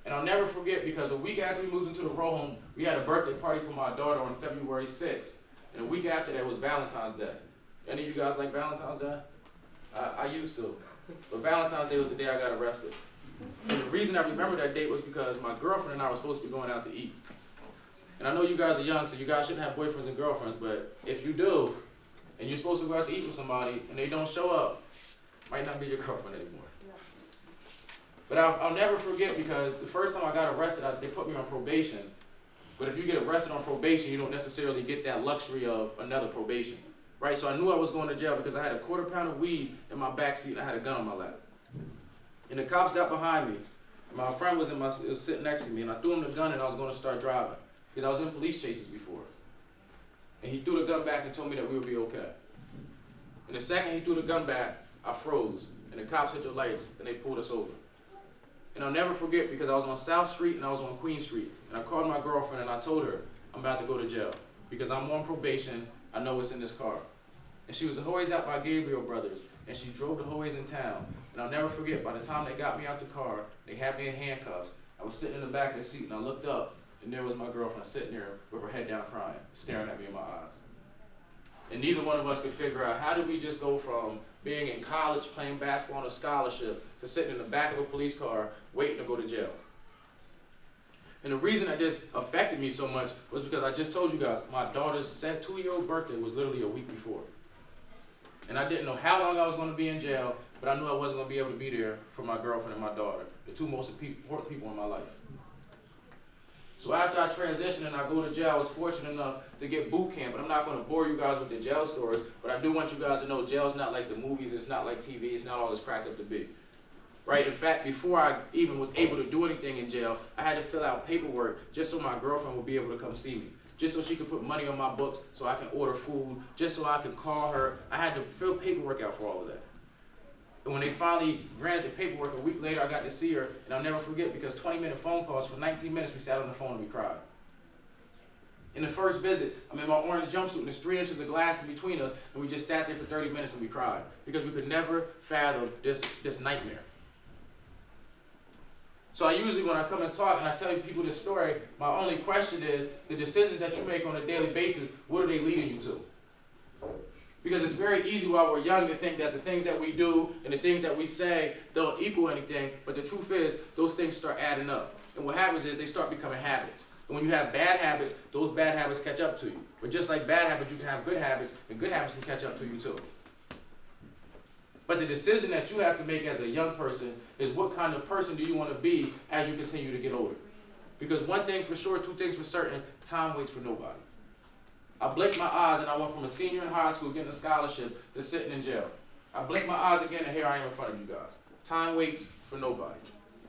And I'll never forget because a week after we moved into the row home, we had a birthday party for my daughter on February 6th. And a week after that was Valentine's Day. Any of you guys like Valentine's Day? I used to. But Valentine's Day was the day I got arrested. And the reason I remember that date was because my girlfriend and I were supposed to be going out to eat. And I know you guys are young, so you guys shouldn't have boyfriends and girlfriends, but if you do, and you're supposed to go out to eat with somebody, and they don't show up, might not be your girlfriend anymore. But I'll never forget because the first time I got arrested, they put me on probation. But if you get arrested on probation, you don't necessarily get that luxury of another probation, right? So I knew I was going to jail because I had a quarter pound of weed in my backseat and I had a gun on my lap. And the cops got behind me. My friend was sitting next to me, and I threw him the gun and I was going to start driving because I was in police chases before. And he threw the gun back and told me that we would be okay. And the second he threw the gun back, I froze, and the cops hit the lights and they pulled us over. And I'll never forget because I was on South Street and I was on Queen Street. And I called my girlfriend and I told her, I'm about to go to jail because I'm on probation. I know what's in this car. And she was the always out by Gabriel Brothers, and she drove the whole ways in town. And I'll never forget, by the time they got me out the car, they had me in handcuffs. I was sitting in the back of the seat and I looked up and there was my girlfriend sitting there with her head down crying, staring at me in my eyes. And neither one of us could figure out how did we just go from being in college playing basketball on a scholarship to sitting in the back of a police car waiting to go to jail. And the reason that this affected me so much was because I just told you guys, my daughter's 2-year-old birthday was literally a week before. And I didn't know how long I was going to be in jail, but I knew I wasn't going to be able to be there for my girlfriend and my daughter, the two most important people in my life. So after I transitioned and I go to jail, I was fortunate enough to get boot camp. And I'm not going to bore you guys with the jail stories, but I do want you guys to know jail's not like the movies, it's not like TV, it's not all it's cracked up to be. Right? In fact, before I even was able to do anything in jail, I had to fill out paperwork just so my girlfriend would be able to come see me. Just so she could put money on my books so I can order food, just so I could call her. I had to fill paperwork out for all of that. And when they finally granted the paperwork, a week later I got to see her, and I'll never forget because 20-minute phone calls for 19 minutes we sat on the phone and we cried. In the first visit, I'm in my orange jumpsuit and there's 3 inches of glass in between us, and we just sat there for 30 minutes and we cried because we could never fathom this nightmare. So I usually, when I come and talk and I tell people this story, my only question is, the decisions that you make on a daily basis, what are they leading you to? Because it's very easy while we're young to think that the things that we do and the things that we say don't equal anything, but the truth is, those things start adding up. And what happens is they start becoming habits. And when you have bad habits, those bad habits catch up to you. But just like bad habits, you can have good habits, and good habits can catch up to you too. But the decision that you have to make as a young person is what kind of person do you want to be as you continue to get older. Because one thing's for sure, 2 things for certain, time waits for nobody. I blinked my eyes and I went from a senior in high school getting a scholarship to sitting in jail. I blinked my eyes again and here I am in front of you guys. Time waits for nobody.